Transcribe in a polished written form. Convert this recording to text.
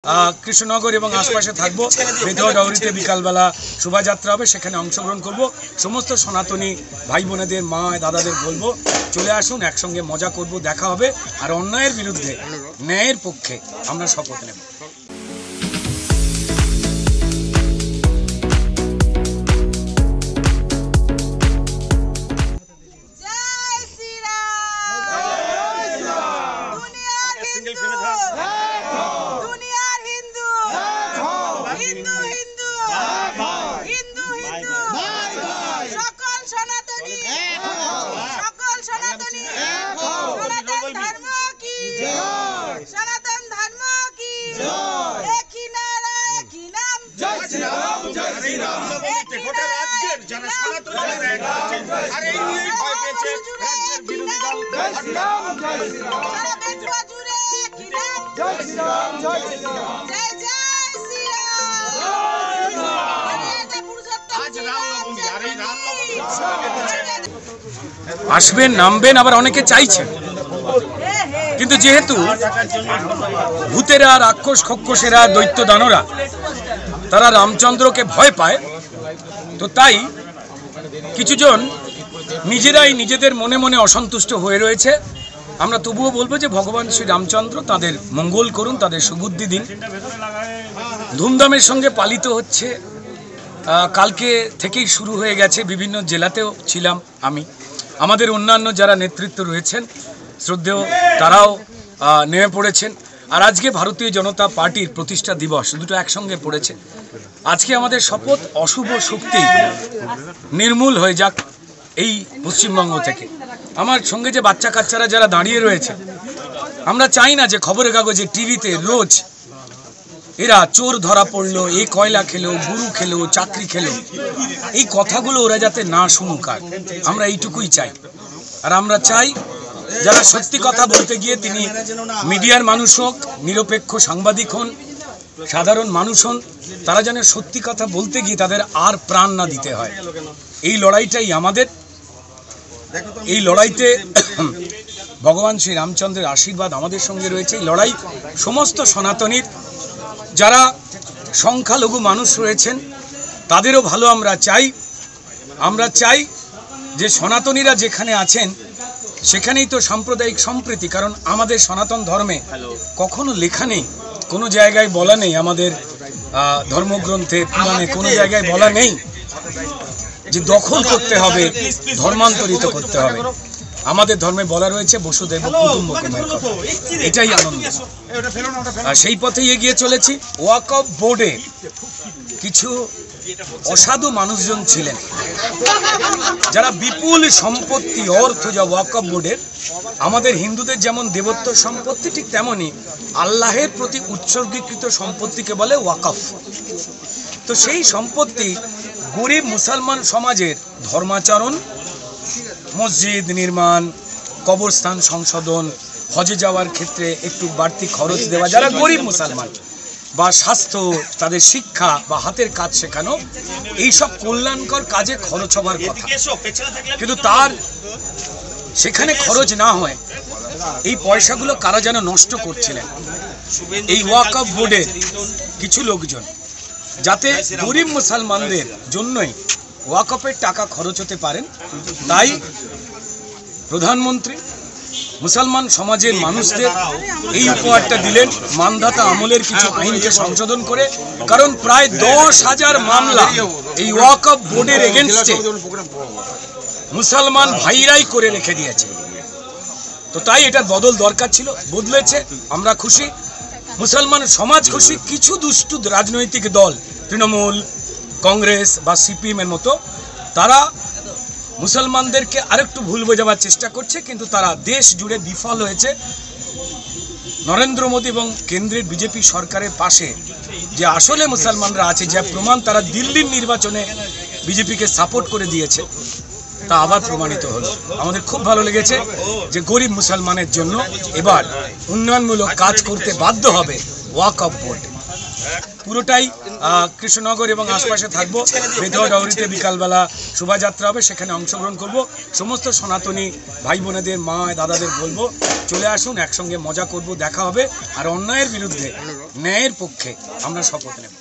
কৃষ্ণনগর এবং আশপাশে থাকবো। বেধুয়া ডাউরিতে বিকালবেলা শোভাযাত্রা হবে, সেখানে অংশগ্রহণ করব। সমস্ত সনাতনী ভাই বোনেদের, মা দাদাদের বলবো চলে আসুন, একসঙ্গে মজা করব, দেখা হবে, আর অন্যায়ের বিরুদ্ধে ন্যায়ের পক্ষে আমরা শপথ নেব। আসবেন, নামবেন, আবার অনেকে চাইছেন, কিন্তু যেহেতু ভূতেরা, রাক্ষস খক্ষসেরা, দৈত্য দানরা তারা রামচন্দ্রকে ভয় পায়, তো তাই কিছুজন নিজেরাই নিজেদের মনে মনে অসন্তুষ্ট হয়ে রয়েছে। আমরা তবুও বলবো যে ভগবান শ্রী রামচন্দ্র তাদের মঙ্গল করুন, তাদের সুবুদ্ধি দিন। ধুমধামের সঙ্গে পালিত হচ্ছে, কালকে থেকেই শুরু হয়ে গেছে, বিভিন্ন জেলাতেও ছিলাম আমি। আমাদের অন্যান্য যারা নেতৃত্ব রয়েছেন শ্রদ্ধেয়, তারাও নেমে পড়েছেন। আর আজকে ভারতীয় জনতা পার্টির প্রতিষ্ঠা দিবস, দুটো একসঙ্গে পড়েছে। আজকে আমাদের শপথ, অশুভ শক্তি নির্মূল হয়ে যাক এই পশ্চিমবঙ্গ থেকে। আমার সঙ্গে যে বাচ্চা কাচ্চারা যারা দাঁড়িয়ে রয়েছে, আমরা চাই না যে খবরের কাগজে, টিভিতে রোজ এরা চোর ধরা পড়লো, এই কয়লা খেলো, গুরু খেলো, চাকরি খেলো, এই কথাগুলো ওরা যাতে না শুনুক। আর আমরা এইটুকুই চাই। আর আমরা চাই যারা সত্যি কথা বলতে গিয়ে, তিনি মিডিয়ার মানুষ হোক, নিরপেক্ষ সাংবাদিক হন, সাধারণ মানুষ হন, তারা যেন সত্যি কথা বলতে গিয়ে তাদের আর প্রাণ না দিতে হয়। এই লড়াইটাই আমাদের। এই লড়াইতে ভগবান শ্রী রামচন্দ্রের আশীর্বাদ আমাদের সঙ্গে রয়েছে। এই লড়াই সমস্ত সনাতনীর, যারা সংখ্যালঘু মানুষ রয়েছেন তাদেরও ভালো আমরা চাই। আমরা চাই যে সনাতনীরা যেখানে আছেন সেখানেই তো সাম্প্রদায়িক সম্প্রীতি। কারণ আমাদের সনাতন ধর্মে কখনো লেখা নেই, কোনো জায়গায় বলা নেই, আমাদের ধর্মগ্রন্থে, পুরাণে কোনো জায়গায় বলা নেই যে দখল করতে হবে, ধর্মান্তরিত করতে হবে। আমাদের ধর্মে বলা রয়েছে বসুদেব কুটুম্বকমের কথা। এটাই আনন্দ, আর সেই পথেই এগিয়ে চলেছি। ওয়াকফ বোর্ডে কিছু অসাধু মানুষজন ছিলেন, যারা বিপুল সম্পত্তি, অর্থ যা ওয়াকফ বোর্ডের, আমাদের হিন্দুদের যেমন দেবত্ব সম্পত্তি, ঠিক তেমনই আল্লাহের প্রতি উৎসর্গীকৃত সম্পত্তিকে বলে ওয়াকফ। তো সেই সম্পত্তি গরিব মুসলমান সমাজের ধর্মাচরণ, মসজিদ নির্মাণ, কবরস্থান সংশোধন, হজে যাওয়ার ক্ষেত্রে একটু বাড়তি খরচ দেওয়া, যারা গরিব মুসলমান, বা স্বাস্থ্য, তাদের শিক্ষা বা হাতের কাজ শেখানো, এইসব কল্যাণকর কাজে খরচ হবার কথা। কিন্তু তার সেখানে খরচ না হয় এই পয়সাগুলো কারা যেন নষ্ট করছিলেন, এই ওয়াকফ বোর্ডের কিছু লোকজন, যাতে গরিব মুসলমানদের জন্যই ওয়াকফের টাকা খরচ হতে পারেন। তাই প্রধানমন্ত্রী মুসলমান সমাজের মানুষদের এই উপহারটা দিলেন, মানধাতা আমলের কিছু আইনকে সংশোধন করে। কারণ প্রায় 10,000 মামলা এই ওয়াকফ বোর্ডের এগেনস্টে মুসলমান ভাইরাই করে রেখে দিয়েছে। তো তাই এটার বদল দরকার ছিল, বদলেছে, আমরা খুশি, মুসলমান সমাজ খুশি। কিছু দুষ্টু রাজনৈতিক দল, তৃণমূল, কংগ্রেস বা সিপিএম এর মতো, তারা মুসলমানদেরকে আরেকটু ভুল বোঝাবার চেষ্টা করছে, কিন্তু তারা দেশ জুড়ে বিফল হয়েছে। নরেন্দ্র মোদী এবং কেন্দ্রের বিজেপি সরকারের পাশে যে আসলে মুসলমানরা আছে, যা প্রমাণ তারা দিল্লির নির্বাচনে বিজেপিকে সাপোর্ট করে দিয়েছে, তা আবার প্রমাণিত হলো। আমাদের খুব ভালো লেগেছে যে গরিব মুসলমানের জন্য এবার উন্নয়নমূলক কাজ করতে বাধ্য হবে ওয়াকফ বোর্ড। পুরোটাই কৃষ্ণনগর এবং আশপাশে থাকবো। বেধুয়া ডাউরিতে বিকালবেলা শোভাযাত্রা হবে, সেখানে অংশগ্রহণ করব। সমস্ত সনাতনী ভাই বোনেদের, মা দাদাদের বলবো চলে আসুন, একসঙ্গে মজা করব, দেখা হবে, আর অন্যায়ের বিরুদ্ধে ন্যায়ের পক্ষে আমরা শপথ নেব।